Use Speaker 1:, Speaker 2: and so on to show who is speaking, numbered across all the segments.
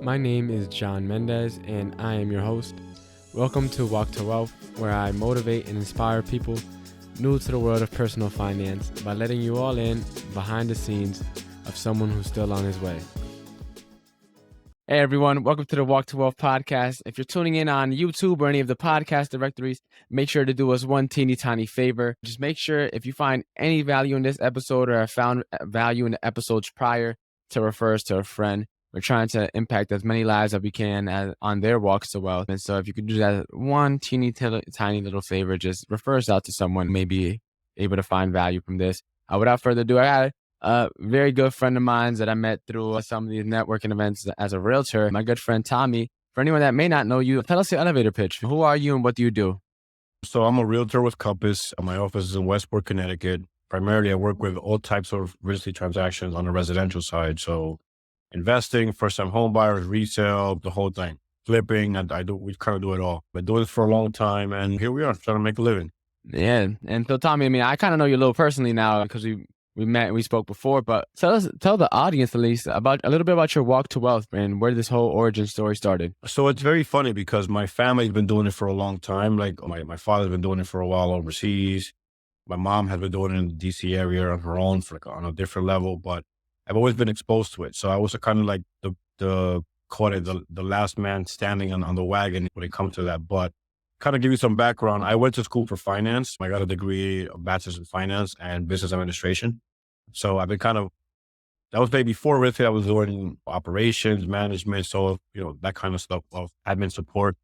Speaker 1: My name is John Mendez, and I am your host. Welcome to Walk to Wealth, where I motivate and inspire people new to the world of personal finance by letting you all in behind the scenes of someone who's still on his way. Hey everyone, welcome to the Walk to Wealth podcast. If you're tuning in on YouTube or any of the podcast directories, make sure to do us one teeny tiny favor. Just make sure if you find any value in this episode or have found value in the episodes prior to refer us to a friend. We're trying to impact as many lives as we can on their walks to wealth. And so if you could do that one tiny little favor, just refer us out to someone who may be able to find value from this. Without further ado, I got a very good friend of mine that I met through some of these networking events as a realtor, my good friend Tommy. For anyone that may not know you, tell us your elevator pitch. Who are you and what do you do?
Speaker 2: So I'm a realtor with Compass. My office is in Westport, Connecticut. Primarily, I work with all types of real estate transactions on the residential side. So investing, first-time home buyers, resale, the whole thing. Flipping, we kind of do it all. Been doing this for a long time, and here we are trying to make a living.
Speaker 1: Yeah, and so Tommy, I kind of know you a little personally now because we met and we spoke before, but tell the audience at least about a little bit about your walk to wealth and where this whole origin story started.
Speaker 2: So it's very funny because my family's been doing it for a long time. Like my father's been doing it for a while overseas. My mom has been doing it in the DC area on her own for on a different level, but I've always been exposed to it. So I was kind of like the last man standing on the wagon when it comes to that. But kind of give you some background. I went to school for finance. I got a degree, a bachelor's in finance and business administration. So I've been that was maybe before real estate. I was doing operations, management. So, that kind of stuff of admin support.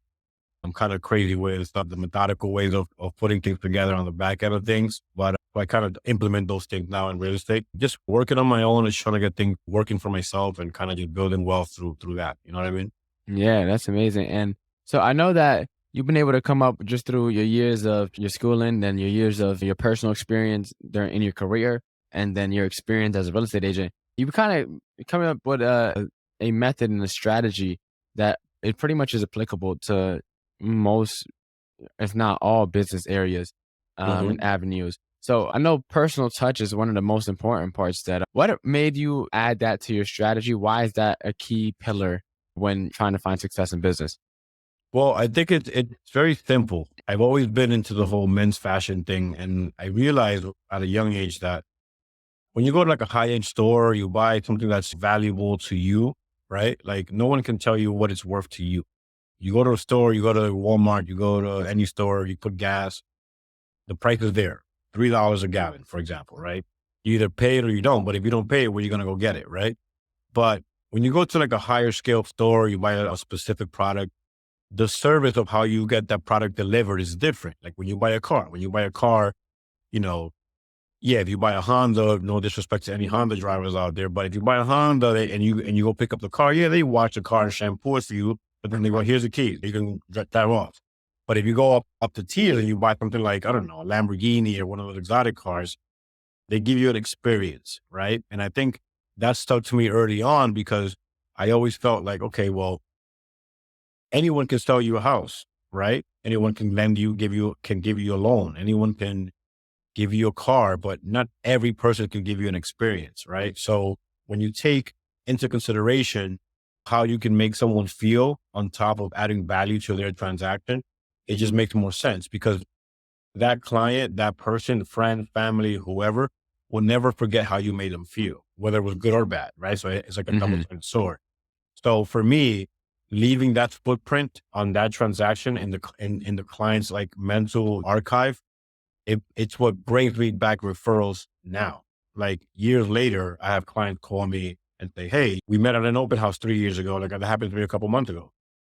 Speaker 2: I'm kind of crazy with stuff, the methodical ways of putting things together on the back end of things. But I kind of implement those things now in real estate. Just working on my own and trying to get things working for myself and kind of just building wealth through that. You know what I mean?
Speaker 1: Yeah, that's amazing. And so I know that you've been able to come up just through your years of your schooling, then your years of your personal experience in your career, and then your experience as a real estate agent. You kind of coming up with a method and a strategy that it pretty much is applicable to most, if not all, business areas and avenues. So I know personal touch is one of the most important parts. What made you add that to your strategy? Why is that a key pillar when trying to find success in business?
Speaker 2: Well, I think it's very simple. I've always been into the whole men's fashion thing. And I realized at a young age that when you go to like a high-end store, you buy something that's valuable to you, right? Like no one can tell you what it's worth to you. You go to a store, you go to Walmart, you go to any store, you put gas, the price is there, $3 a gallon, for example, right? You either pay it or you don't, but if you don't pay it, where are you going to go get it, right? But when you go to like a higher scale store, you buy a specific product, the service of how you get that product delivered is different. Like when you buy a car, if you buy a Honda, no disrespect to any Honda drivers out there, but if you buy a Honda and you go pick up the car, they wash the car and shampoo it for you, but then they go, here's the key, you can drive off. But if you go up the tier and you buy something like, I don't know, a Lamborghini or one of those exotic cars, they give you an experience, right? And I think that stuck to me early on because I always felt like, okay, well, anyone can sell you a house, right? Anyone can give you a loan. Anyone can give you a car, but not every person can give you an experience, right? So when you take into consideration how you can make someone feel on top of adding value to their transaction, it just makes more sense because that client, that person, friend, family, whoever will never forget how you made them feel, whether it was good or bad, right? So it's like a double-edged sword. So for me, leaving that footprint on that transaction in the client's like mental archive, it's what brings me back referrals now. Like years later, I have clients call me and say, hey, we met at an open house 3 years ago. Like that happened to me a couple months ago.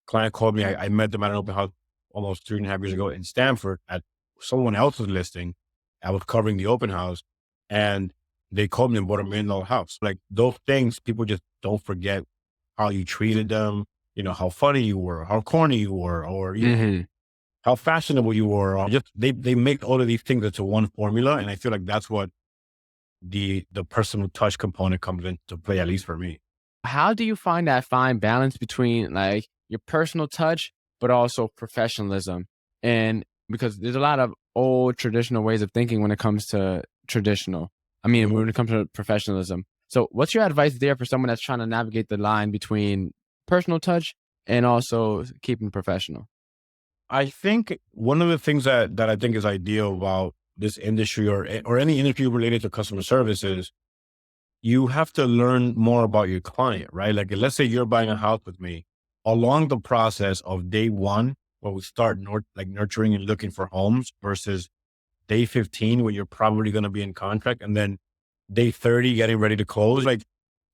Speaker 2: Client called me. I met them at an open house almost 3.5 years ago in Stanford at someone else's listing. I was covering the open house and they called me and bought $1 million house. Like those things, people just don't forget how you treated them, how funny you were, how corny you were, or how fashionable you were. Or just they make all of these things into one formula. And I feel like that's what the personal touch component comes into play, at least for me.
Speaker 1: How do you find that fine balance between like your personal touch, but also professionalism? And because there's a lot of old traditional ways of thinking when it comes to when it comes to professionalism. So what's your advice there for someone that's trying to navigate the line between personal touch and also keeping professional?
Speaker 2: I think one of the things that I think is ideal about this industry or any industry related to customer service is you have to learn more about your client, right? Like, let's say you're buying a house with me. Along the process of day one, where we start nurturing and looking for homes versus day 15, when you're probably going to be in contract, and then day 30, getting ready to close. Like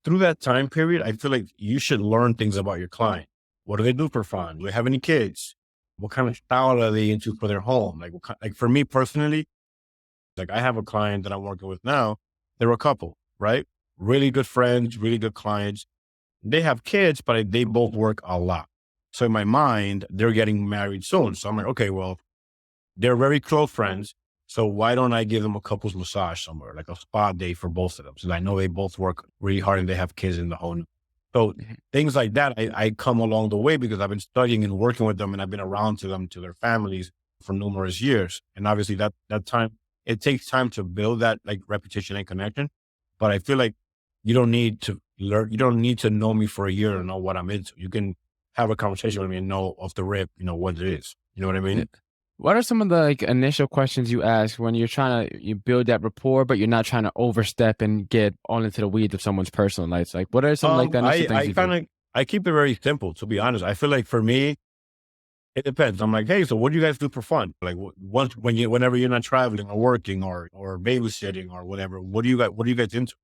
Speaker 2: through that time period, I feel like you should learn things about your client. What do they do for fun? Do they have any kids? What kind of style are they into for their home? Like for me personally, like I have a client that I'm working with now. They're a couple, right? Really good friends, really good clients. They have kids, but they both work a lot. So in my mind, they're getting married soon. So I'm like, okay, well, they're very close friends. So why don't I give them a couples massage somewhere, like a spa day for both of them? So I know they both work really hard and they have kids in the home. So
Speaker 1: Mhm.
Speaker 2: things like that, I come along the way because I've been studying and working with them and I've been around to them, to their families for numerous years. And obviously that time, it takes time to build that like reputation and connection. But I feel like you don't need to learn, you don't need to know me for a year to know what I'm into. You can have a conversation with me and know off the rip, what it is. You know what I
Speaker 1: Yeah.
Speaker 2: mean?
Speaker 1: What are some of the like initial questions you ask when you're trying to you build that rapport, but you're not trying to overstep and get all into the weeds of someone's personal life? Like, what are some like the initial things
Speaker 2: I
Speaker 1: you do?
Speaker 2: kind of, I keep it very simple, to be honest. I feel like for me, it depends. I'm like, hey, so what do you guys do for fun? Like whenever you're not traveling or working or babysitting or whatever, what do you guys into?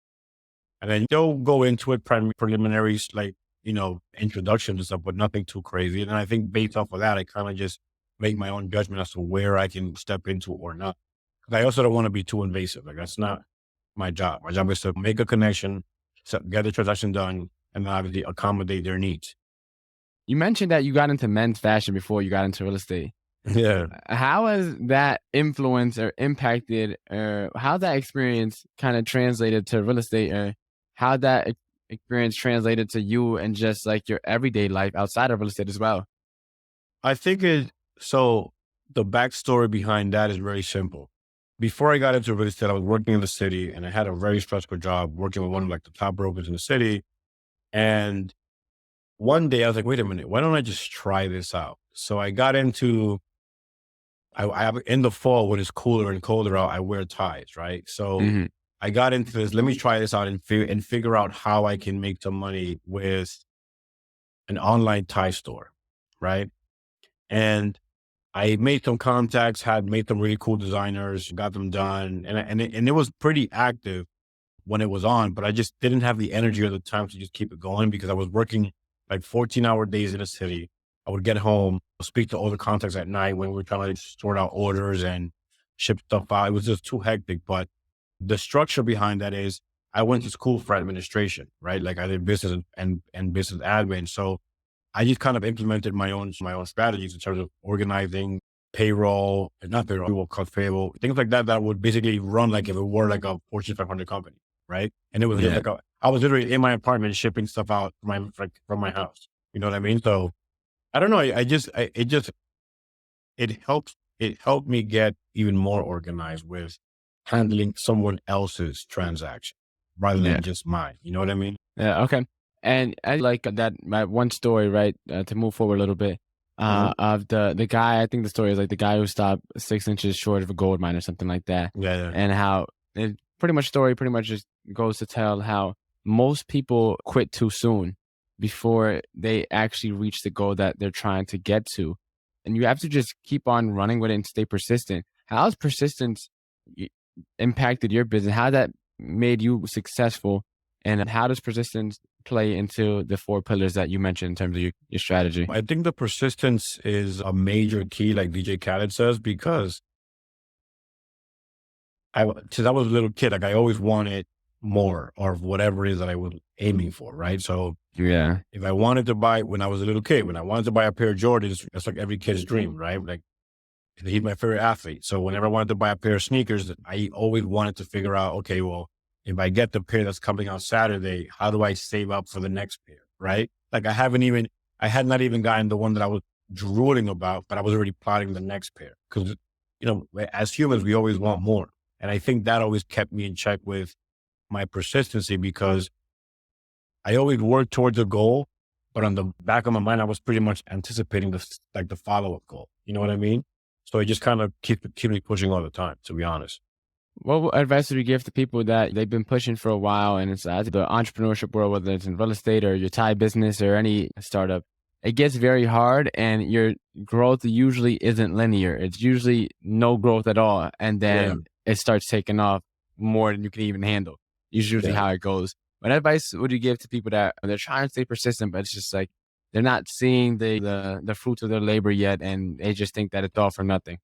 Speaker 2: And then they'll go into it preliminaries, like, introduction and stuff, but nothing too crazy. And then I think based off of that, I kind of just make my own judgment as to where I can step into or not. 'Cause I also don't want to be too invasive. Like that's not my job. My job is to make a connection, get the transaction done, and then obviously accommodate their needs.
Speaker 1: You mentioned that you got into men's fashion before you got into real estate.
Speaker 2: Yeah.
Speaker 1: How has that influenced or impacted, how that experience kind of translated to real estate, or how that experience translated to you and just like your everyday life outside of real estate as well?
Speaker 2: I think so the backstory behind that is very simple. Before I got into real estate, I was working in the city and I had a very stressful job working with one of like the top brokers in the city. And one day I was like, wait a minute, why don't I just try this out? So I got into, in the fall when it's cooler and colder out, I wear ties, right? So
Speaker 1: Mhm.
Speaker 2: I got into this, let me try this out and figure out how I can make some money with an online tie store, right? And I made some contacts, had made some really cool designers, got them done, and it was pretty active when it was on, but I just didn't have the energy or the time to just keep it going because I was working like 14-hour days in a city. I would get home, speak to all the contacts at night when we were trying to sort out orders and ship stuff out. It was just too hectic. But the structure behind that is I went to school for administration, right? Like I did business and business admin. So I just kind of implemented my own strategies in terms of organizing payroll, not payroll, we will call payroll, things like that that would basically run like if it were like a Fortune 500 company, right? And it was just
Speaker 1: Yeah.
Speaker 2: like I was literally in my apartment shipping stuff out from my house. You know what I mean? So I don't know. It helped me get even more organized with handling someone else's transaction rather
Speaker 1: Yeah.
Speaker 2: than just mine. You know what I mean?
Speaker 1: Yeah, okay. And I like that my one story, right? To move forward a little bit,
Speaker 2: Hmm.
Speaker 1: of the guy. I think the story is like the guy who stopped 6 inches short of a gold mine or something like that,
Speaker 2: Yeah, yeah.
Speaker 1: and how it pretty much story pretty much just goes to tell how most people quit too soon before they actually reach the goal that they're trying to get to, and you have to just keep on running with it and stay persistent. How has persistence y- impacted your business? How that made you successful? And how does persistence play into the four pillars that you mentioned in terms of your strategy?
Speaker 2: I think the persistence is a major key, like DJ Khaled says, because since I was a little kid, like I always wanted more of whatever it is that I was aiming for, right? So
Speaker 1: Yeah.
Speaker 2: if I wanted to buy, when I was a little kid, when I wanted to buy a pair of Jordans, that's like every kid's dream, right? Like he's my favorite athlete. So whenever I wanted to buy a pair of sneakers, I always wanted to figure out, okay, well, if I get the pair that's coming out Saturday, how do I save up for the next pair, right? Like I had not even gotten the one that I was drooling about, but I was already plotting the next pair because, as humans, we always want more. And I think that always kept me in check with my persistency because I always worked towards a goal, But on the back of my mind, I was pretty much anticipating the follow-up call. You know what I mean? So it just kind of keep me pushing all the time, to be honest.
Speaker 1: What advice would you give to people that they've been pushing for a while and it's the entrepreneurship world, whether it's in real estate or your Thai business or any startup, it gets very hard and your growth usually isn't linear. It's usually no growth at all. And
Speaker 2: Yeah.
Speaker 1: then it starts taking off more than you can even handle. It's usually
Speaker 2: Yeah.
Speaker 1: how it goes. What advice would you give to people that they're trying to stay persistent, but it's just like they're not seeing the fruits of their labor yet and they just think that it's all for nothing?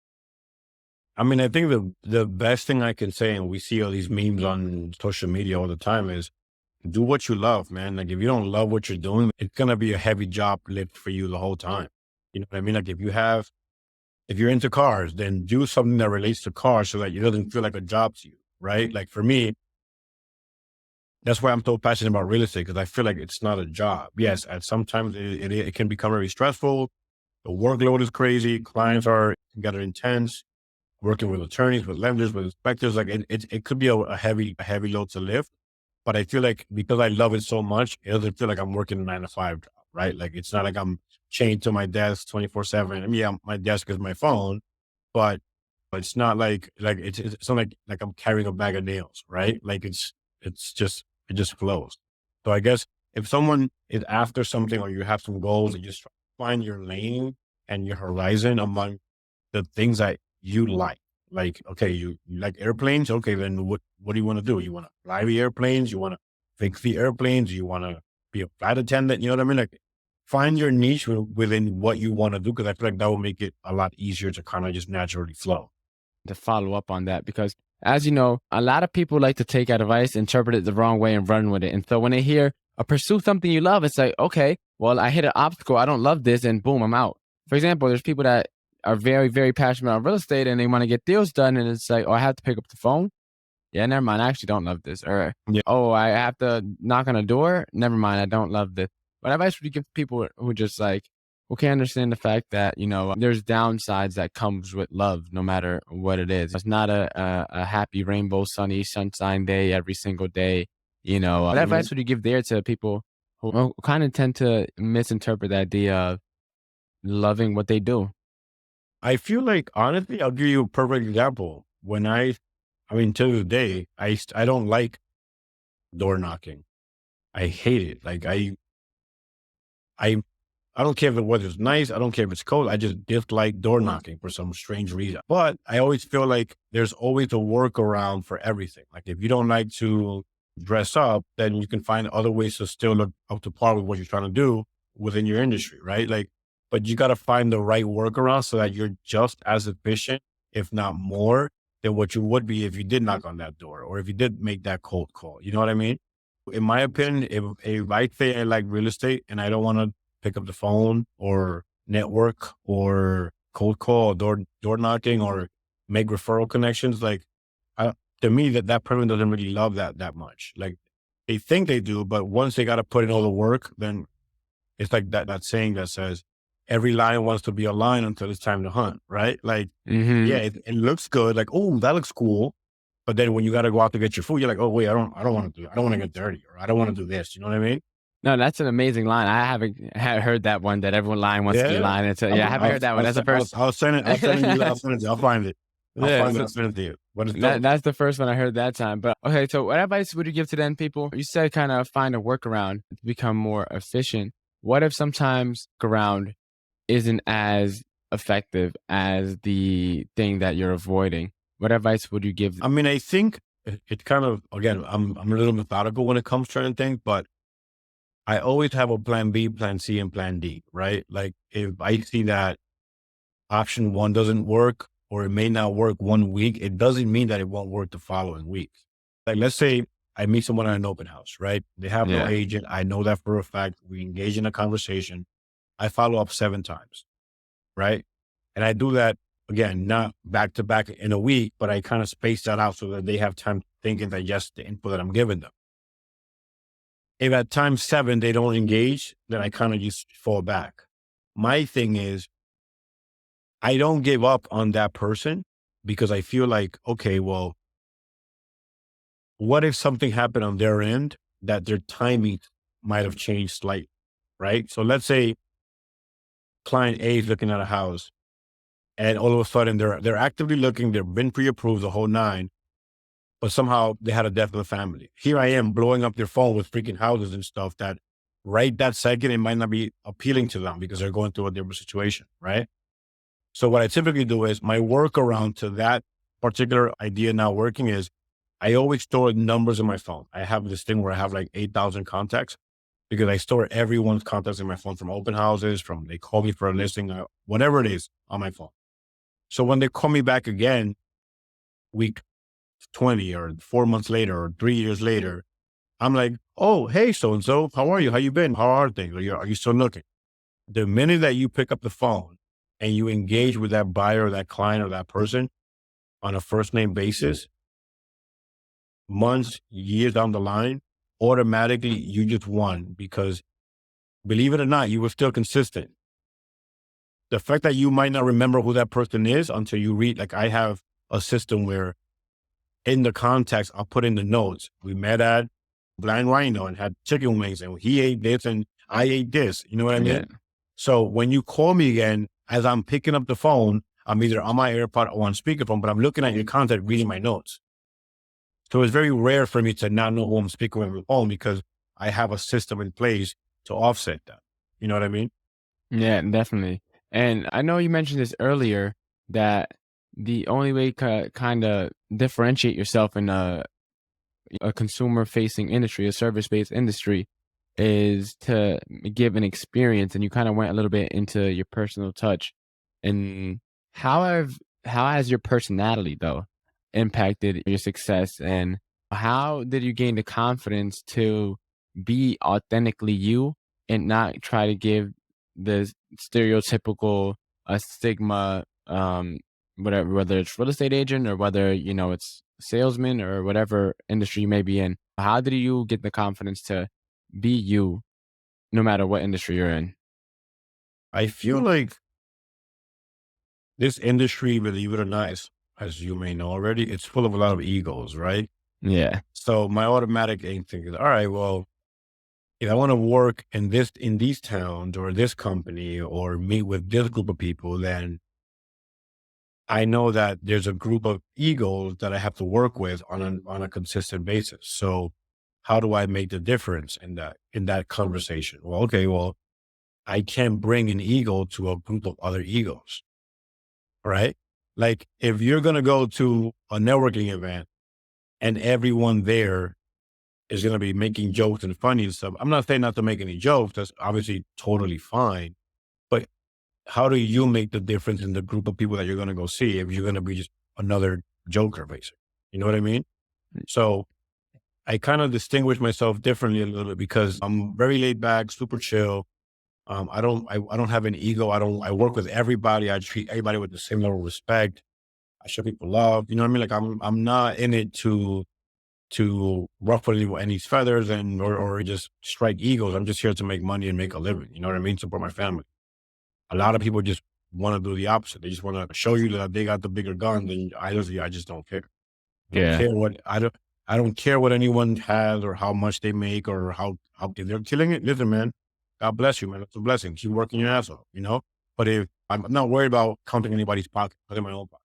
Speaker 2: I mean, I think the best thing I can say, and we see all these memes on social media all the time, is do what you love, man. Like if you don't love what you're doing, it's gonna be a heavy job lift for you the whole time. You know what I mean? Like if you're into cars, then do something that relates to cars so that it doesn't feel like a job to you, right? Like for me, that's why I'm so passionate about real estate, because I feel like it's not a job. Yes, at sometimes it can become very stressful. The workload is crazy. Clients are got it intense. Working with attorneys, with lenders, with inspectors, like it could be a heavy load to lift. But I feel like because I love it so much, it doesn't feel like I'm working a 9 to 5 job, right? Like it's not like I'm chained to my desk 24/7. I mean, yeah, my desk is my phone, but it's not like it's not like I'm carrying a bag of nails, right? Like it just flows. So I guess if someone is after something or you have some goals and just find your lane and your horizon among the things that you like. Like, okay, you like airplanes. Okay, then what do you want to do? You want to fly the airplanes? You want to fix the airplanes? You want to be a flight attendant? You know what I mean? Like, find your niche within what you want to do, because I feel like that will make it a lot easier to kind of just naturally flow.
Speaker 1: To follow up on that because as you know, a lot of people like to take advice, interpret it the wrong way and run with it. And so when they hear pursue something you love, it's like, okay, well, I hit an obstacle. I don't love this and boom, I'm out. For example, there's people that are very, very passionate about real estate and they want to get deals done. And it's like, oh, I have to pick up the phone. Yeah, never mind. I actually don't love this. Or,
Speaker 2: Yeah.
Speaker 1: oh, I have to knock on a door. Never mind. I don't love this. What advice would you give people who just like, who can't understand the fact that, there's downsides that comes with love, no matter what it is. It's not a happy rainbow, sunny, sunshine day every single day. What
Speaker 2: Mhm.
Speaker 1: advice would you give there to people who kind of tend to misinterpret the idea of loving what they do?
Speaker 2: I feel like honestly, I'll give you a perfect example. I mean, to this day, I don't like door knocking. I hate it. Like I I don't care if the weather's nice. I don't care if it's cold. I just dislike door knocking for some strange reason. But I always feel like there's always a workaround for everything. Like if you don't like to dress up, then you can find other ways to still look up to par with what you're trying to do within your industry, right? Like, but you got to find the right workaround so that you're just as efficient, if not more, than what you would be if you did knock on that door or if you did make that cold call. You know what I mean? In my opinion, if I say I like real estate and I don't want to pick up the phone or network or cold call or door knocking or make referral connections, like I, to me that person doesn't really love that much. Like they think they do, but once they got to put in all the work, then it's like that saying that says every lion wants to be a lion until it's time to hunt, right? Like, yeah,
Speaker 1: Hmm.
Speaker 2: it looks good. Like, oh, that looks cool. But then when you got to go out to get your food, you're like, oh wait, I don't want to do, I don't want to get dirty, or I don't want to do this. You know what I mean?
Speaker 1: No, that's an amazing line. I haven't heard that one that everyone lying wants to be a
Speaker 2: Yeah.
Speaker 1: lion. Yeah, I haven't heard that one. That's the first.
Speaker 2: I'll send it. I'll send it to you. I'll find it. I'll
Speaker 1: Yeah,
Speaker 2: find it.
Speaker 1: so
Speaker 2: I'll send it to you. But it's dope.
Speaker 1: that's the first one I heard that time. But okay, so what advice would you give to then people? You said kind of find a workaround to become more efficient. What if sometimes workaround isn't as effective as the thing that you're avoiding? What advice would you give?
Speaker 2: I mean, I think it kind of, again, I'm a little methodical when it comes to certain things, but I always have a plan B, plan C, and plan D, right? Like if I see that option one doesn't work or it may not work one week, it doesn't mean that it won't work the following week. Like let's say I meet someone at an open house, right? They have no
Speaker 1: Yeah.
Speaker 2: agent. I know that for a fact. We engage in a conversation. I follow up 7 times, right? And I do that again, not back to back in a week, but I kind of space that out so that they have time to think and digest the info that I'm giving them. If at time 7 they don't engage, then I kind of just fall back. My thing is I don't give up on that person because I feel like, okay, well, what if something happened on their end that their timing might have changed slightly? right? So let's say client A is looking at a house and all of a sudden they're actively looking, they've been pre-approved the whole nine, but somehow they had a death in the family. Here I am blowing up their phone with freaking houses and stuff that right that second, it might not be appealing to them because they're going through a different situation, right? So what I typically do is my workaround to that particular idea not working is I always store numbers in my phone. I have this thing where I have like 8,000 contacts because I store everyone's contacts in my phone from open houses, from they call me for a listing, whatever it is on my phone. So when they call me back again, week 20 or 4 months later or 3 years later, I'm like, oh, hey, so-and-so, how are you? How you been? How are things? Are you still looking? The minute that you pick up the phone and you engage with that buyer or that client or that person on a first name basis, months, years down the line, automatically you just won because believe it or not, you were still consistent. The fact that you might not remember who that person is until you read, like I have a system where in the context, I'll put in the notes. We met at Blind Rhino and had chicken wings and he ate this and I ate this. You know what I
Speaker 1: Yeah.
Speaker 2: mean? So when you call me again, as I'm picking up the phone, I'm either on my AirPod or on speakerphone, but I'm looking at your content, reading my notes. So it's very rare for me to not know who I'm speaking with on the phone because I have a system in place to offset that. You know what I mean?
Speaker 1: Yeah, definitely. And I know you mentioned this earlier that the only way to kind of differentiate yourself in a consumer facing industry, a service based industry, is to give an experience. And you kind of went a little bit into your personal touch. And how have how has your personality though impacted your success? And how did you gain the confidence to be authentically you and not try to give the stereotypical stigma, whatever, whether it's real estate agent or whether it's salesman or whatever industry you may be in? How did you get the confidence to be you no matter what industry you're in?
Speaker 2: I feel like this industry, believe it or not, is, as you may know already, it's full of a lot of egos, right?
Speaker 1: Yeah.
Speaker 2: So my automatic instinct is, all right, well, if I want to work in these towns or this company or meet with this group of people, then I know that there's a group of egos that I have to work with on a consistent basis. So how do I make the difference in that conversation? Well, okay, well, I can't bring an ego to a group of other egos, right? Like if you're gonna go to a networking event and everyone there is gonna be making jokes and funny and stuff, I'm not saying not to make any jokes. That's obviously totally fine. But how do you make the difference in the group of people that you're going to go see if you're going to be just another joker, basically? You know what I mean? So I kind of distinguish myself differently a little bit because I'm very laid back, super chill. I don't have an ego. I work with everybody. I treat everybody with the same level of respect. I show people love. You know what I mean? Like I'm not in it to ruffle any feathers or just strike egos. I'm just here to make money and make a living. You know what I mean? Support my family. A lot of people just want to do the opposite. They just want to show you that they got the bigger gun. And I just don't care.
Speaker 1: Yeah.
Speaker 2: I don't care what anyone has or how much they make or how if they're killing it. Listen, man, God bless you, man. It's a blessing. Keep working your ass off, you know. But if I'm not worried about counting anybody's pocket, I in my own pocket.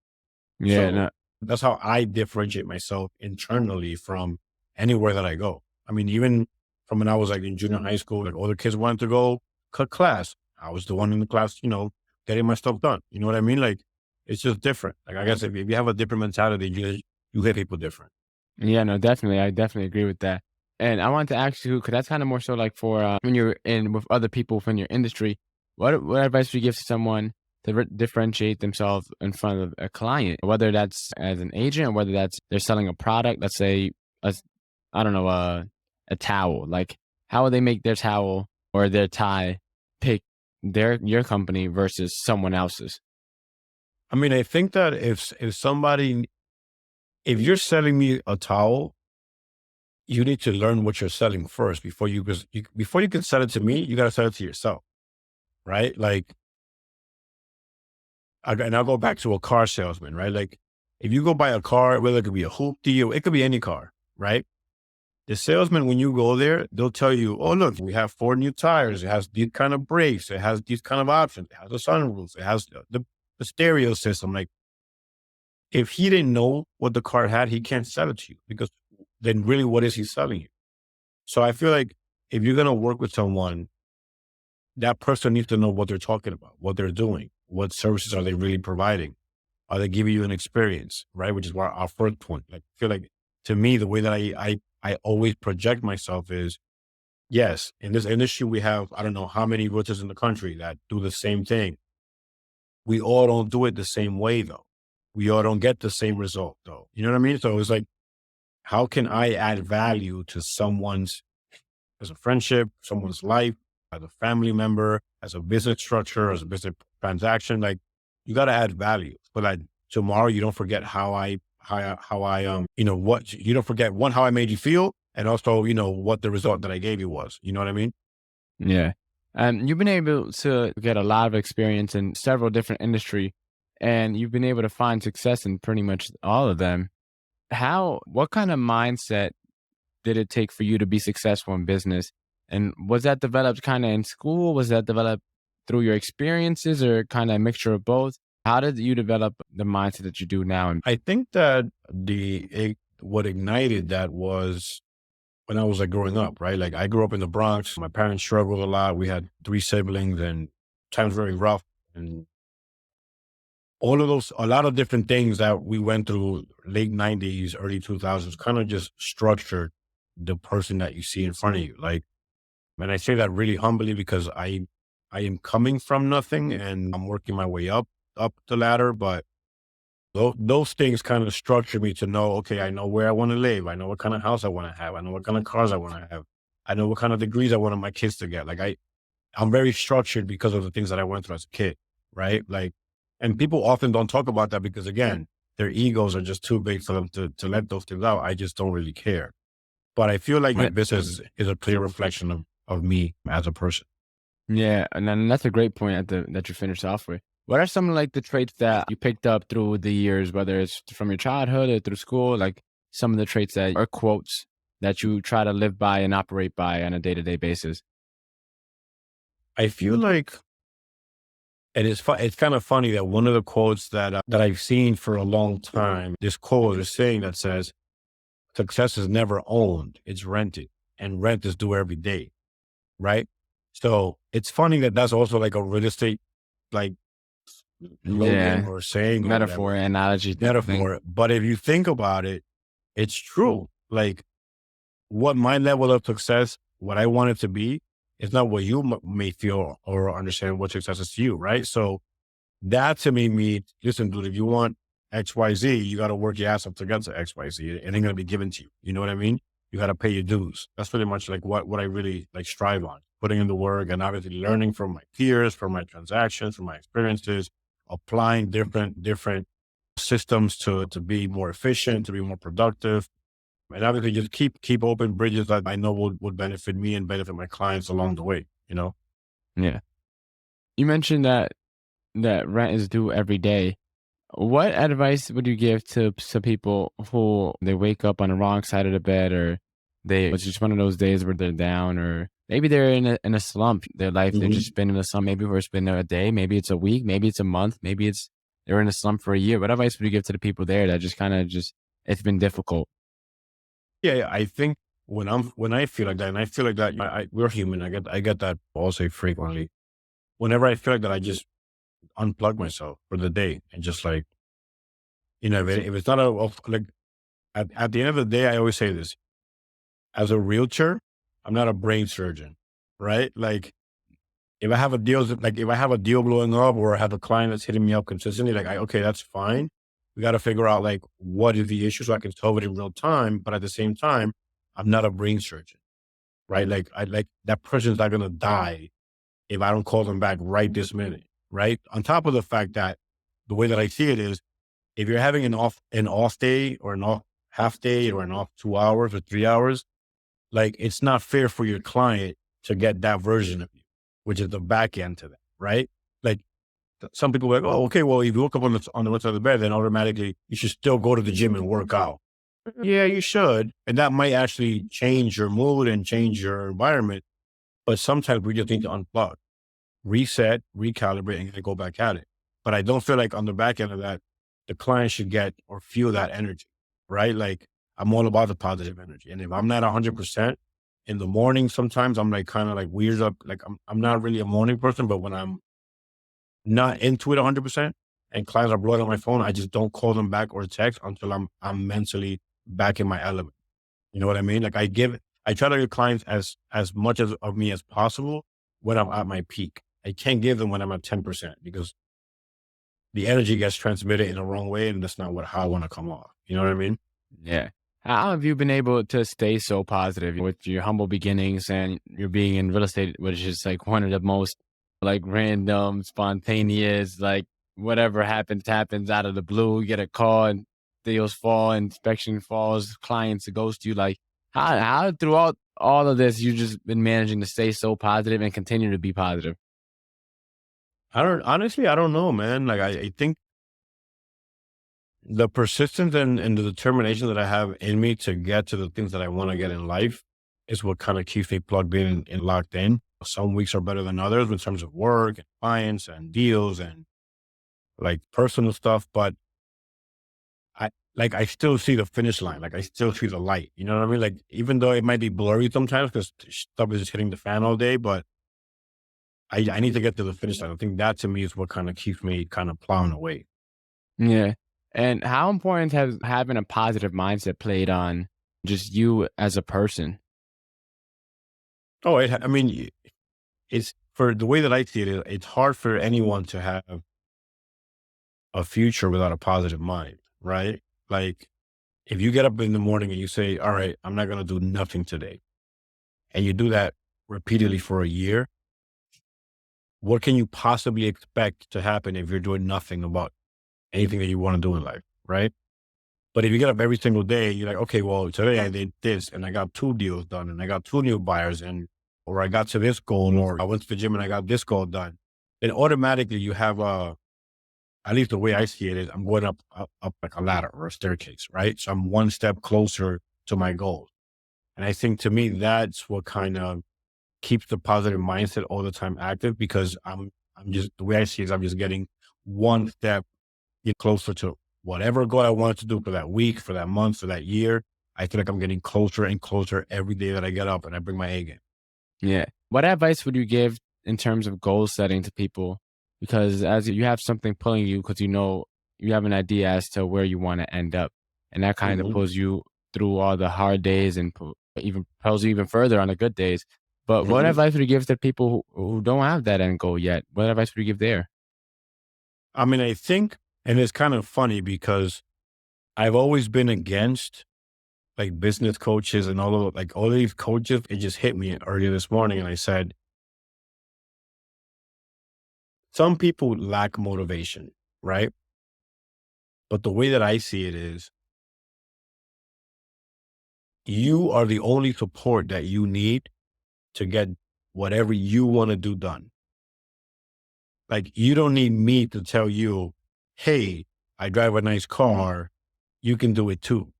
Speaker 1: Yeah.
Speaker 2: So
Speaker 1: No,
Speaker 2: that's how I differentiate myself internally from anywhere that I go. I mean, even from when I was like in junior high school, like other kids wanted to go cut class. I was the one in the class, getting my stuff done. You know what I mean? Like it's just different. Like I guess if you have a different mentality, you hit people different.
Speaker 1: yeah, no, definitely. I definitely agree with that. And I wanted to ask you, because that's kind of more so like for when you're in with other people within your industry, what advice would you give to someone to differentiate themselves in front of a client, whether that's as an agent or whether that's they're selling a product, let's say, a, I don't know, a towel. Like, how would they make their towel or their tie pick your company versus someone else's?
Speaker 2: I mean, I think that if you're selling me a towel, you need to learn what you're selling first before you can sell it to me, you got to sell it to yourself, right? Like, and I'll go back to a car salesman, right? Like, if you go buy a car, whether it could be a hoop deal, it could be any car, right? The salesman, when you go there, they'll tell you, oh, look, we have 4 new tires. It has these kind of brakes. It has these kind of options. It has a sunroof. It has the stereo system. Like, if he didn't know what the car had, he can't sell it to you, because then really what is he selling you? So I feel like if you're going to work with someone, that person needs to know what they're talking about, what they're doing, what services are they really providing? Are they giving you an experience, right? Which is where our first point. Like, I feel like, to me, the way that I always project myself is, yes, in this industry, we have, I don't know how many realtors in the country that do the same thing. We all don't do it the same way, though. We all don't get the same result, though. You know what I mean? So it's like, how can I add value to someone's, as a friendship, someone's life, as a family member, as a business structure, as a business transaction? Like, you got to add value so that tomorrow you don't forget what you don't forget, one, how I made you feel, and also, what the result that I gave you was. You know what I mean?
Speaker 1: Yeah. And you've been able to get a lot of experience in several different industry, and you've been able to find success in pretty much all of them. What kind of mindset did it take for you to be successful in business? And was that developed kind of in school? Was that developed through your experiences, or kind of a mixture of both? How did you develop the mindset that you do now? And
Speaker 2: I think that what ignited that was when I was like growing up, right? Like, I grew up in the Bronx. My parents struggled a lot. We had 3 siblings, and times very rough. And all of those, a lot of different things that we went through, late 90s, early 2000s, kind of just structured the person that you see in front of you. Like, and I say that really humbly, because I am coming from nothing and I'm working my way up the ladder. But those things kind of structure me to know, okay, I know where I want to live. I know what kind of house I want to have. I know what kind of cars I want to have. I know what kind of degrees I want my kids to get. Like, I'm very structured because of the things that I went through as a kid, right? Like, and people often don't talk about that because, again, their egos are just too big for them to let those things out. I just don't really care. But I feel like my business is a clear reflection of me as a person.
Speaker 1: yeah, and then that's a great point that you finished off with. What are some like the traits that you picked up through the years, whether it's from your childhood or through school, like some of the traits that are quotes that you try to live by and operate by on a day-to-day basis?
Speaker 2: I feel like, and it's kind of funny that one of the quotes that I've seen for a long time, this quote is saying that says, success is never owned, it's rented, and rent is due every day, right? So it's funny that that's also like a real estate, like, slogan
Speaker 1: Yeah,
Speaker 2: or saying or
Speaker 1: metaphor,
Speaker 2: whatever,
Speaker 1: analogy type of thing.
Speaker 2: metaphor. But if you think about it, it's true. Like, what my level of success, what I want it to be, is not what you may feel or understand what success is to you, right? So that to me means, listen, dude, if you want XYZ, you got to work your ass up to get to XYZ. It ain't going to be given to you. You know what I mean? You got to pay your dues. That's pretty much like what I really like strive on, putting in the work, and obviously learning from my peers, from my transactions, from my experiences, applying different systems to be more efficient, to be more productive. And obviously just keep open bridges that I know would benefit me and benefit my clients along the way, you know?
Speaker 1: Yeah. You mentioned that rent is due every day. What advice would you give to some people who they wake up on the wrong side of the bed, or it's just one of those days where they're down, or maybe they're in a slump, their life, they've
Speaker 2: Mhm.
Speaker 1: just been in a slump, maybe where it's been a day, maybe it's a week, maybe it's a month, maybe they're in a slump for a year. What advice would you give to the people there that just kind of it's been difficult?
Speaker 2: Yeah, I think when I feel like that, and I feel like that, we're human. I get that also frequently. Whenever I feel like that, I just unplug myself for the day and just like, if it's not like, at the end of the day, I always say this: as a realtor, I'm not a brain surgeon, right? Like, if I have a deal blowing up, or I have a client that's hitting me up consistently, like, okay, that's fine. We got to figure out like what is the issue so I can solve it in real time. But at the same time, I'm not a brain surgeon, right? Like, that person's not gonna die if I don't call them back right this minute, right? On top of the fact that the way that I see it is, if you're having an off day, or an off half day, or an off 2 hours or 3 hours, like, it's not fair for your client to get that version of you, which is the back end to that, right? Like, some people are like, oh, okay, well, if you woke up on the left side of the bed, then automatically you should still go to the gym and work out. Yeah, you should. And that might actually change your mood and change your environment. But sometimes we just need to unplug, reset, recalibrate, and go back at it. But I don't feel like on the back end of that, the client should get or feel that energy, right? Like I'm all about the positive energy. And if I'm not 100% in the morning, sometimes I'm like kind of like weird up. Like I'm not really a morning person, but when I'm not into it 100% and clients are blowing on my phone, I just don't call them back or text until I'm mentally back in my element. You know what I mean? Like I try to give clients as much as of me as possible when I'm at my peak. I can't give them when I'm at 10% because the energy gets transmitted in the wrong way, and that's not how I want to come off. You know what I mean?
Speaker 1: Yeah. How have you been able to stay so positive with your humble beginnings and you're being in real estate, which is like one of the most like random, spontaneous, like whatever happens out of the blue. You get a call and deals fall, inspection falls, clients ghost you. Like how throughout all of this you just been managing to stay so positive and continue to be positive?
Speaker 2: I don't know, man. Like I think the persistence and the determination that I have in me to get to the things that I want to get in life is what kind of keeps me plugged in and locked in. Some weeks are better than others in terms of work and clients and deals and like personal stuff, but I still see the finish line. Like I still see the light. You know what I mean? Like even though it might be blurry sometimes because stuff is just hitting the fan all day, but I need to get to the finish line. I think that to me is what kind of keeps me kind of plowing away.
Speaker 1: Yeah. And how important has having a positive mindset played on just you as a person?
Speaker 2: Oh, I mean, it's for the way that I see it, it's hard for anyone to have a future without a positive mind, right? Like if you get up in the morning and you say, all right, I'm not going to do nothing today, and you do that repeatedly for a year, what can you possibly expect to happen if you're doing nothing about anything that you want to do in life, right? But if you get up every single day, you're like, okay, well, today I did this and I got 2 deals done and I got 2 new buyers and, or I got to this goal or I went to the gym and I got this goal done. Then automatically you have at least the way I see it is I'm going up like a ladder or a staircase, right? So I'm one step closer to my goals. And I think to me, that's what kind of keeps the positive mindset all the time active because I'm just, the way I see it is I'm just getting one step get closer to whatever goal I wanted to do for that week, for that month, for that year. I feel like I'm getting closer and closer every day that I get up and I bring my A game.
Speaker 1: Yeah. What advice would you give in terms of goal setting to people? Because as you have something pulling you, because you know you have an idea as to where you want to end up, and that kind of
Speaker 2: Hmm.
Speaker 1: pulls you through all the hard days and even pulls you even further on the good days. But what
Speaker 2: Hmm.
Speaker 1: advice would you give to people who don't have that end goal yet? What advice would you give there?
Speaker 2: I mean, I think, and it's kind of funny because I've always been against like business coaches and all of these coaches. It just hit me earlier this morning. And I said, some people lack motivation, right? But the way that I see it is you are the only support that you need to get whatever you want to do done. Like you don't need me to tell you, hey, I drive a nice car. You can do it too.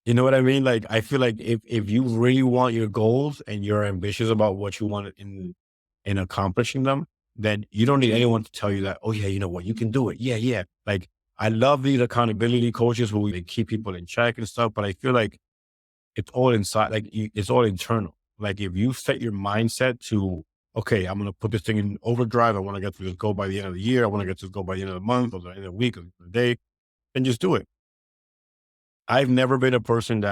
Speaker 2: You know what I mean? Like I feel like if you really want your goals and you're ambitious about what you want in accomplishing them, then you don't need anyone to tell you that, oh yeah, you know what, you can do it. Yeah, yeah. Like I love these accountability coaches who they keep people in check and stuff, but I feel like it's all inside, like it's all internal. Like if you set your mindset to, okay, I'm going to put this thing in overdrive. I want to get to this goal by the end of the year. I want to get to this goal by the end of the month or the end of the week or the day, and just do it. I've never been a person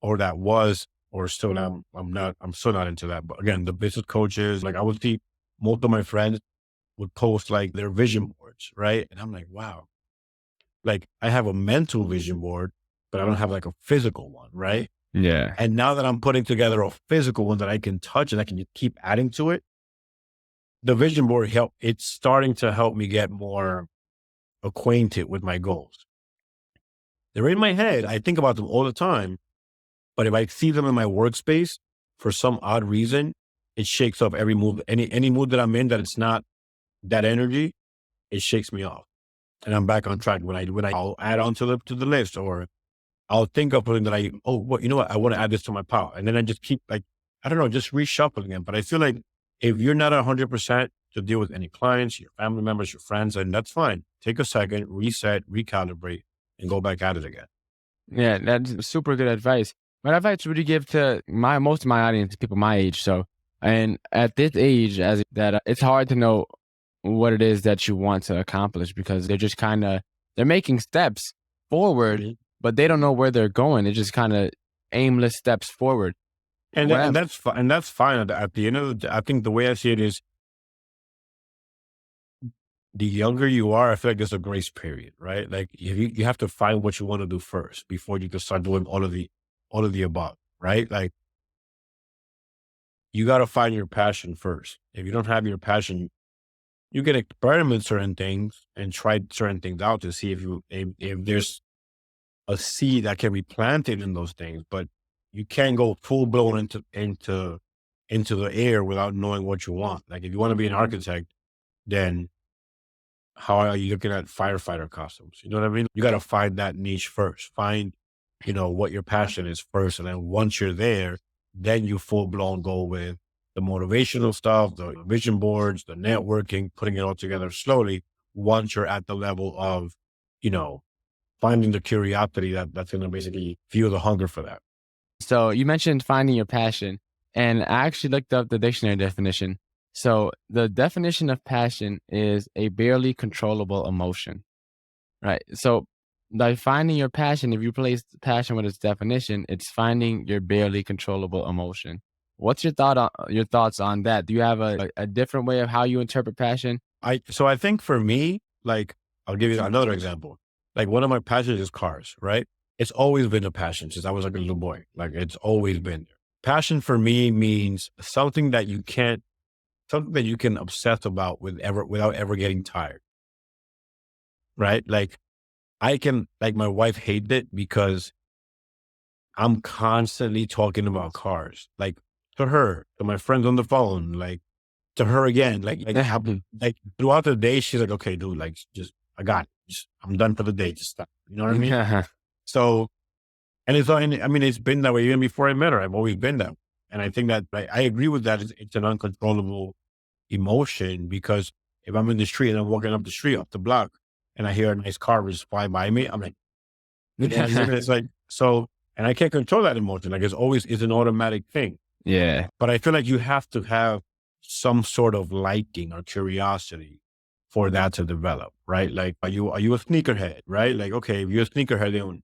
Speaker 2: or that was, or still now, I'm still not into that. But again, the business coaches, like I would see most of my friends would post like their vision boards, right? And I'm like, wow, like I have a mental vision board, but I don't have like a physical one, right?
Speaker 1: Yeah.
Speaker 2: And now that I'm putting together a physical one that I can touch and I can just keep adding to it, the vision board it's starting to help me get more acquainted with my goals. They're in my head. I think about them all the time. But if I see them in my workspace for some odd reason, it shakes up every move. Any mood that I'm in that it's not that energy, it shakes me off. And I'm back on track I'll add on to the list or I'll think of something that well, you know what? I want to add this to my pile. And then I just keep like, I don't know, just reshuffling them. But I feel like if you're not 100% to deal with any clients, your family members, your friends, and that's fine. Take a second, reset, recalibrate, and go back at it again.
Speaker 1: Yeah, that's super good advice. What advice would you give to most of my audience, people my age? So, and at this age, as that, it's hard to know what it is that you want to accomplish because they're just kind of they're making steps forward,
Speaker 2: Mhm.
Speaker 1: but they don't know where they're going. It's just kind of aimless steps forward.
Speaker 2: And
Speaker 1: What?
Speaker 2: that's fine. And that's fine. At the end of the day, I think the way I see it is the younger you are, I feel like there's a grace period, right? Like if you have to find what you want to do first before you can start doing all of the above, right? Like you got to find your passion first. If you don't have your passion, you can experiment certain things and try certain things out to see if there's a seed that can be planted in those things, but you can't go full blown into the air without knowing what you want. Like if you want to be an architect, then how are you looking at firefighter costumes? You know what I mean? You got to find that niche first. Find, what your passion is first. And then once you're there, then you full blown go with the motivational stuff, the vision boards, the networking, putting it all together slowly. Once you're at the level of, you know, finding the curiosity that's going to basically fuel the hunger for that.
Speaker 1: So you mentioned finding your passion, and I actually looked up the dictionary definition. So the definition of passion is a barely controllable emotion. Right. So by finding your passion, if you replace passion with its definition, it's finding your barely controllable emotion. What's your thoughts on that? Do you have a different way of how you interpret passion?
Speaker 2: So I think for me, like I'll give you another example. Like one of my passions is cars, right? It's always been a passion since I was like a little boy. Like it's always been there. Passion for me means something that you can obsess about without ever getting tired, right? Like I can, like my wife hated it because I'm constantly talking about cars, like to her, to my friends on the phone, like to her again, like throughout the day, she's like, okay, dude, like just, I got it. I'm done for the day. Just stop. You know what I mean? So, I mean, it's been that way even before I met her. I've always been that way. And I think that I agree with that. It's an uncontrollable emotion because if I'm in the street and I'm walking up the street, up the block, and I hear a nice car just fly by me, I'm like, you know what I mean? It's like, so, and I can't control that emotion. Like it's an automatic thing.
Speaker 1: Yeah.
Speaker 2: But I feel like you have to have some sort of liking or curiosity for that to develop, right? Like, are you a sneakerhead, right? Like, okay, if you're a sneakerhead, then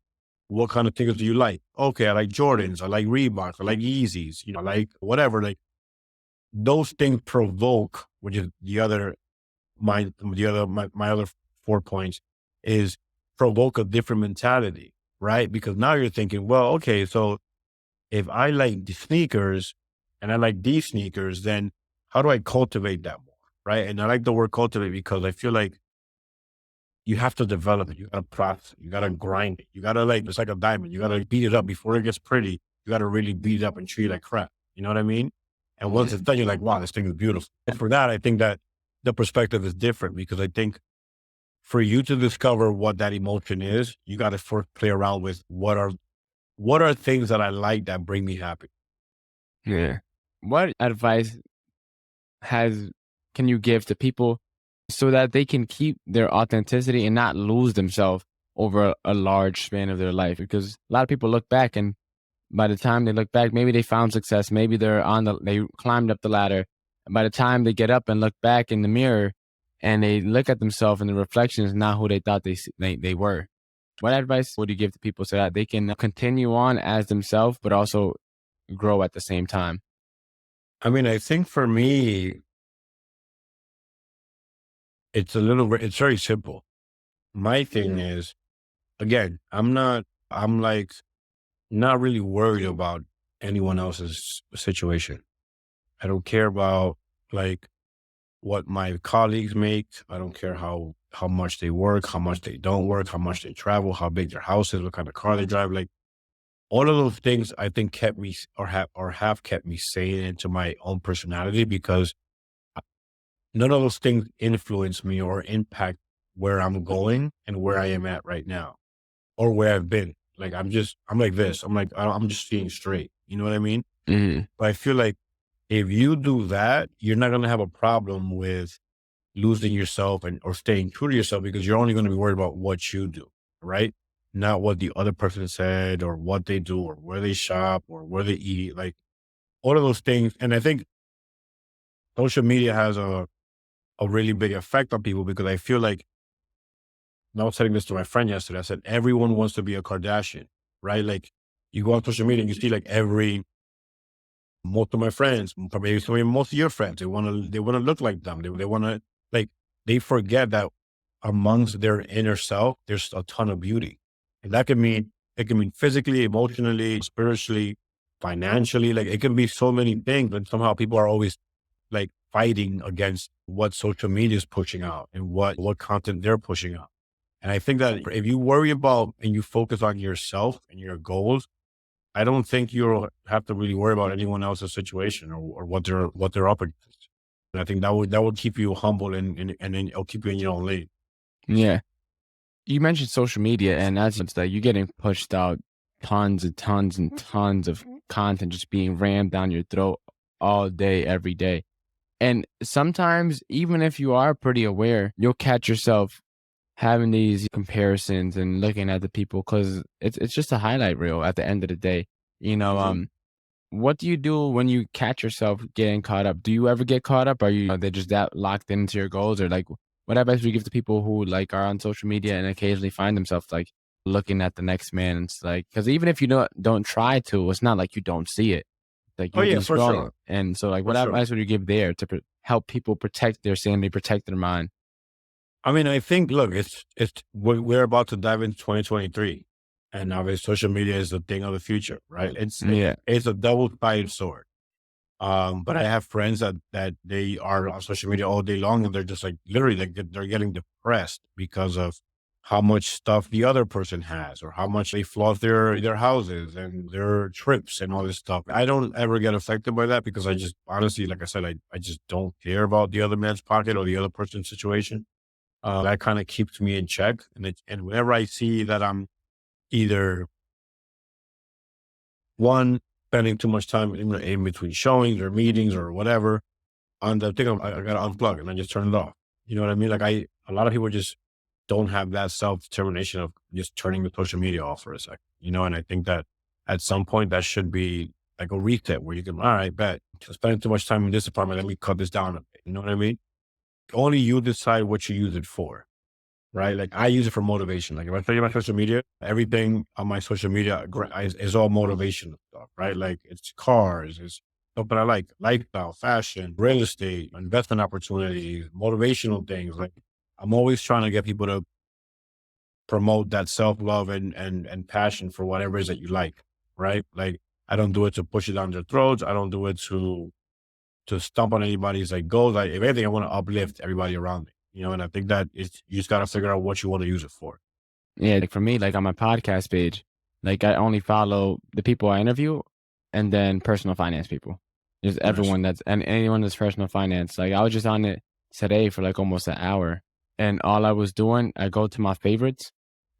Speaker 2: what kind of sneakers do you like? Okay, I like Jordans, I like Reeboks, I like Yeezys, I like whatever. Like those things provoke, which is my other 4 points is provoke a different mentality, right? Because now you're thinking, well, okay, so if I like the sneakers and I like these sneakers, then how do I cultivate that more? Right. And I like the word cultivate because I feel like you have to develop it. You got to process it. You got to grind it. You got to it's like a diamond. You got to beat it up before it gets pretty. You got to really beat it up and treat it like crap. You know what I mean? And once it's done, you're like, wow, this thing is beautiful. And for that, I think that the perspective is different because I think for you to discover what that emotion is, you got to first play around with what are things that I like that bring me happy.
Speaker 1: Yeah. What advice has can you give to people so that they can keep their authenticity and not lose themselves over a large span of their life? Because a lot of people look back and by the time they look back, maybe they found success, maybe they climbed up the ladder. And by the time they get up and look back in the mirror and they look at themselves and the reflection is not who they thought they were. What advice would you give to people so that they can continue on as themselves, but also grow at the same time?
Speaker 2: I mean, I think for me, it's very simple. My thing is, again, I'm like not really worried about anyone else's situation. I don't care about like what my colleagues make. I don't care how much they work, how much they don't work, how much they travel, how big their house is, what kind of car they drive. Like all of those things I think kept me or have kept me sane into my own personality because none of those things influence me or impact where I'm going and where I am at right now or where I've been. Like I'm like this. I'm like, I'm just seeing straight. You know what I mean?
Speaker 1: Hmm.
Speaker 2: But I feel like if you do that, you're not going to have a problem with losing yourself and or staying true to yourself because you're only going to be worried about what you do, right? Not what the other person said or what they do or where they shop or where they eat, like all of those things. And I think social media has a really big effect on people because I feel like, and I was saying this to my friend yesterday. I said, everyone wants to be a Kardashian, right? Like you go on social media and you see like most of my friends, probably most of your friends, they want to look like them. They want to like, they forget that amongst their inner self, there's a ton of beauty. And it can mean physically, emotionally, spiritually, financially, like it can be so many things, but somehow people are always like fighting against what social media is pushing out and what content they're pushing out. And I think that if you worry about and you focus on yourself and your goals, I don't think you'll have to really worry about anyone else's situation or what they're up against. And I think that would keep you humble and then it'll keep you in your own lane.
Speaker 1: Yeah. You mentioned social media, and that's it's that you're getting pushed out tons and tons and tons of content just being rammed down your throat all day, every day. And sometimes, even if you are pretty aware, you'll catch yourself having these comparisons and looking at the people because it's just a highlight reel at the end of the day. You know,
Speaker 2: Hmm.
Speaker 1: what do you do when you catch yourself getting caught up? Do you ever get caught up? Are they just that locked into your goals, or like what advice would you give to people who like are on social media and occasionally find themselves like looking at the next man? And it's like because even if you don't try to, it's not like you don't see it. Like
Speaker 2: Oh
Speaker 1: you'll
Speaker 2: yeah,
Speaker 1: be
Speaker 2: for
Speaker 1: scrolling,
Speaker 2: sure,
Speaker 1: and so like
Speaker 2: for
Speaker 1: what
Speaker 2: sure.
Speaker 1: advice would you give there to help people protect their sanity, protect their mind?
Speaker 2: I mean, I think look, we're about to dive into 2023, and obviously social media is the thing of the future, right?
Speaker 1: Yeah.
Speaker 2: It's a double-sided sword. But I have friends that they are on social media all day long, and they're just like literally like they're getting depressed because of how much stuff the other person has, or how much they flaunt their houses and their trips and all this stuff. I don't ever get affected by that because I just honestly, like I said, I just don't care about the other man's pocket or the other person's situation. That kind of keeps me in check, and whenever I see that I'm either one spending too much time in between showings or meetings or whatever on the thing, I gotta unplug and I just turn it off. You know what I mean? Like a lot of people just don't have that self determination of just turning the social media off for a second. You know, and I think that at some point that should be like a reset where you can, all right, bet spending too much time in this department. Let me cut this down a bit. You know what I mean? Only you decide what you use it for, right? Like I use it for motivation. Like if I tell you my social media, everything on my social media is all motivational stuff, right? Like it's cars, it's stuff that I like, lifestyle, fashion, real estate, investment opportunities, motivational things. Like I'm always trying to get people to promote that self love and passion for whatever it is that you like, right? Like I don't do it to push it down their throats. I don't do it to stomp on anybody's like goals. Like if anything, I want to uplift everybody around me, you know. And I think that you just got to figure out what you want to use it for.
Speaker 1: Yeah, like for me, like on my podcast page, like I only follow the people I interview and then personal finance people. Just
Speaker 2: Nice.
Speaker 1: everyone and anyone that's personal finance. Like I was just on it today for like almost an hour. And all I was doing, I go to my favorites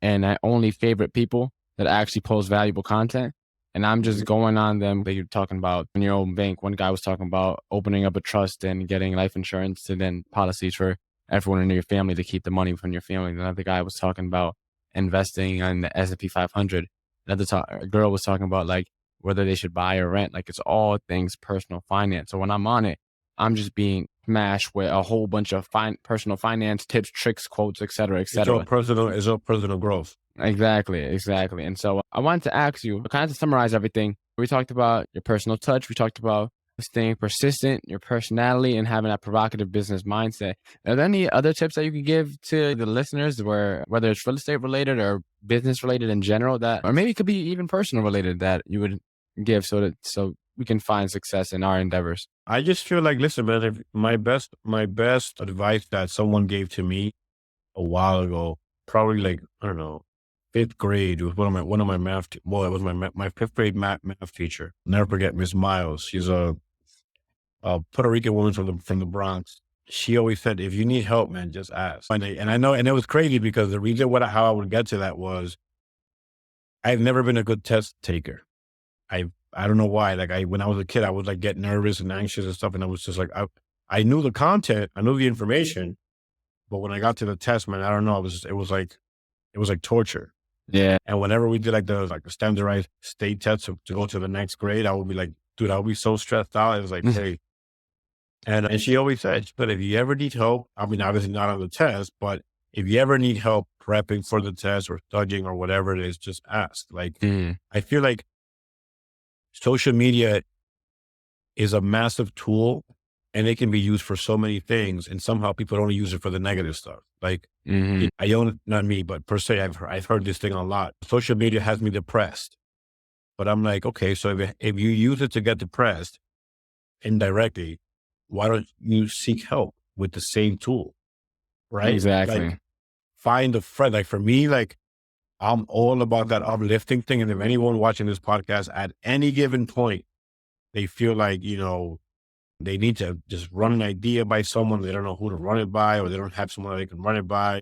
Speaker 1: and I only favorite people that actually post valuable content. And I'm just
Speaker 2: Mhm.
Speaker 1: going on them that you're talking about in your own bank. One guy was talking about opening up a trust and getting life insurance and then policies for everyone in your family to keep the money from your family. Another guy was talking about investing in the S&P 500. A girl was talking about like whether they should buy or rent. Like it's all things personal finance. So when I'm on it, I'm just being smashed with a whole bunch of personal finance tips, tricks, quotes, et cetera, et
Speaker 2: It's all
Speaker 1: cetera.
Speaker 2: personal. It's all personal growth.
Speaker 1: Exactly, exactly. And so I wanted to ask you, kind of to summarize everything, we talked about your personal touch. We talked about staying persistent, your personality, and having that provocative business mindset. Are there any other tips that you could give to the listeners where whether it's real estate related or business related in general that, or maybe it could be even personal related that you would give so we can find success in our endeavors?
Speaker 2: I just feel like, listen, man, if my best advice that someone gave to me a while ago, probably like, I don't know, fifth grade, was one of my well, it was my fifth grade math teacher. Never forget Miss Miles. She's a Puerto Rican woman from the Bronx. She always said, if you need help, man, just ask. And I know, and it was crazy because the reason how I would get to that was I've never been a good test taker. I don't know why. Like when I was a kid, I would like get nervous and anxious and stuff. And I was just like, I knew the content, I knew the information, but when I got to the test, man, I don't know. It was like torture.
Speaker 1: Yeah.
Speaker 2: And whenever we did like the standardized state test to go to the next grade, I would be like, dude, I would be so stressed out. It was like, hey, and she always said, but if you ever need help, I mean, obviously not on the test, but if you ever need help prepping for the test or studying or whatever it is, just ask. Like, I feel like social media is a massive tool and it can be used for so many things. And somehow people only use it for the negative stuff. Like I don't, not me, but per se, I've heard this thing a lot. Social media has me depressed, but I'm like, okay, so if you use it to get depressed indirectly, why don't you seek help with the same tool? Right?
Speaker 1: Exactly.
Speaker 2: Like find a friend. Like for me, like I'm all about that uplifting thing. And if anyone watching this podcast at any given point, they feel like, they need to just run an idea by someone. They don't know who to run it by, or they don't have someone they can run it by.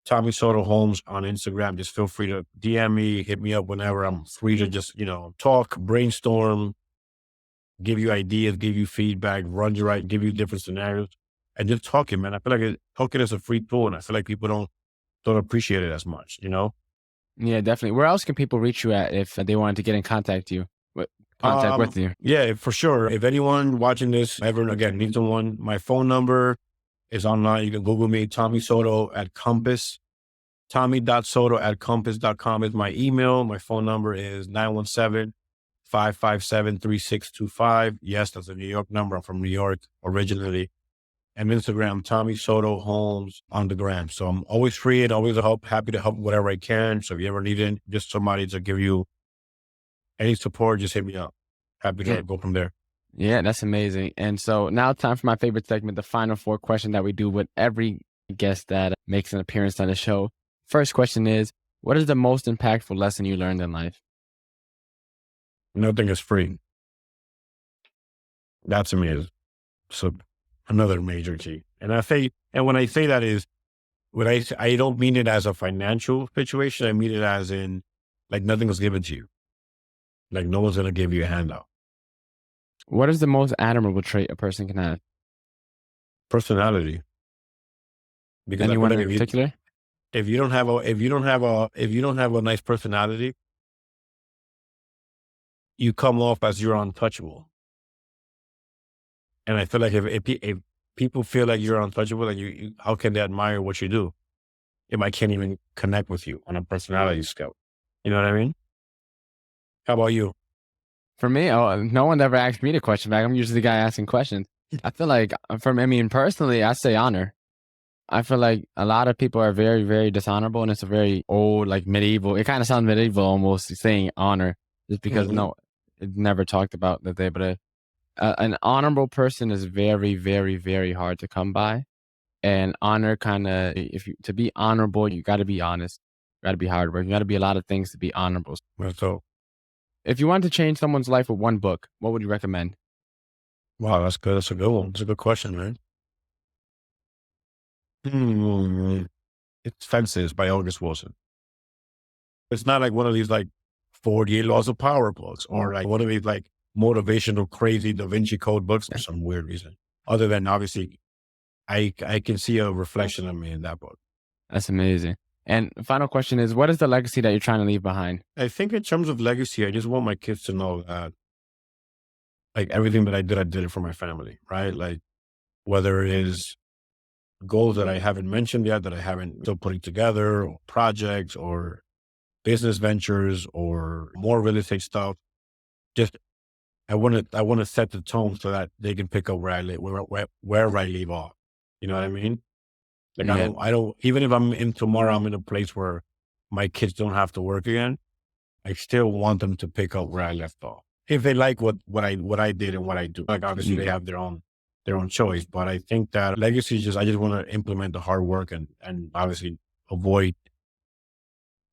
Speaker 2: Tommy Soto Holmes on Instagram. Just feel free to DM me, hit me up whenever. I'm free to just, talk, brainstorm, give you ideas, give you feedback, run you right, give you different scenarios, and just talking, man. I feel like talking is a free tool, and I feel like people don't appreciate it as much,
Speaker 1: Yeah, definitely. Where else can people reach you at if they wanted to get in contact with you?
Speaker 2: Yeah, for sure. If anyone watching this ever again needs someone, my phone number is online. You can Google me, Tommy Soto at Compass. Tommy.soto@compass.com is my email. My phone number is 917-557-3625. Yes, that's a New York number. I'm from New York originally. And Instagram, Tommy Soto Holmes on the gram. So I'm always free and always happy to help whatever I can. So if you ever need just somebody to give you any support, just hit me up. Happy to go from there.
Speaker 1: Yeah, that's amazing. And so now time for my favorite segment, the final 4 questions that we do with every guest that makes an appearance on the show. First question is, what is the most impactful lesson you learned in life?
Speaker 2: Nothing is free. That to me is another major key. And when I say that is, I don't mean it as a financial situation. I mean it as in, like, nothing was given to you. Like, no one's going to give you a handout.
Speaker 1: What is the most admirable trait a person can have?
Speaker 2: Personality. Because
Speaker 1: anyone in particular?
Speaker 2: If you don't have a nice personality, you come off as you're untouchable. And I feel like if people feel like you're untouchable, then how can they admire what you do if I can't even connect with you on a personality scale? You know what I mean? How about you?
Speaker 1: For me, no one ever asked me the question back. I'm usually the guy asking questions. I feel like personally, I say honor. I feel like a lot of people are very, very dishonorable, and it's a very old, like medieval. It kind of sounds medieval almost, saying honor, just because it never talked about that they, but an honorable person is very, very, very hard to come by. And honor to be honorable, you got to be honest. You got to be hardworking. You got to be a lot of things to be honorable.
Speaker 2: So,
Speaker 1: if you wanted to change someone's life with one book, what would you recommend?
Speaker 2: Wow, that's good. That's a good one. That's a good question, man. It's Fences by August Wilson. It's not like one of these like 48 Laws of Power books or like one of these like motivational, crazy Da Vinci Code books for some weird reason. Other than obviously, I can see a reflection of me in that book.
Speaker 1: That's amazing. And the final question is, what is the legacy that you're trying to leave behind?
Speaker 2: I think in terms of legacy, I just want my kids to know that like everything that I did it for my family, right? Like whether it is goals that I haven't mentioned yet, that I haven't still putting together, or projects or business ventures or more real estate stuff. Just I want to set the tone so that they can pick up wherever I leave off. You know what I mean? Like I don't even if I'm in tomorrow, I'm in a place where my kids don't have to work again. I still want them to pick up where I left off. If they like what I did and what I do, like obviously they have their own choice. But I think that legacy is I just want to implement the hard work and obviously avoid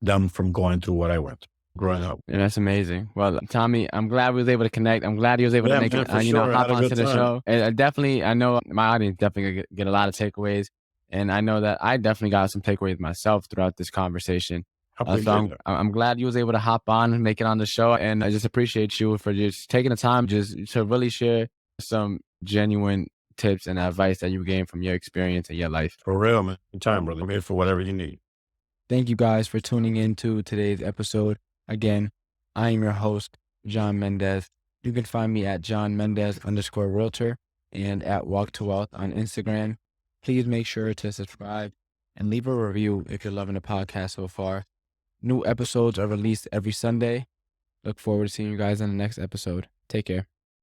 Speaker 2: them from going through what I went through growing up.
Speaker 1: Yeah, that's amazing. Well, Tommy, I'm glad we was able to connect. I'm glad he was able to make it, hop onto the show. And I know my audience definitely get a lot of takeaways. And I know that I definitely got some takeaways myself throughout this conversation.
Speaker 3: I'm glad you was able to hop on and make it on the show. And I just appreciate you for just taking the time just to really share some genuine tips and advice that you gained from your experience in your life.
Speaker 2: For real, man. Anytime, brother. I'm here for whatever you need.
Speaker 3: Thank you guys for tuning in to today's episode. Again, I am your host, John Mendez. You can find me at JohnMendez_realtor and at Walk to Wealth on Instagram. Please make sure to subscribe and leave a review if you're loving the podcast so far. New episodes are released every Sunday. Look forward to seeing you guys in the next episode. Take care.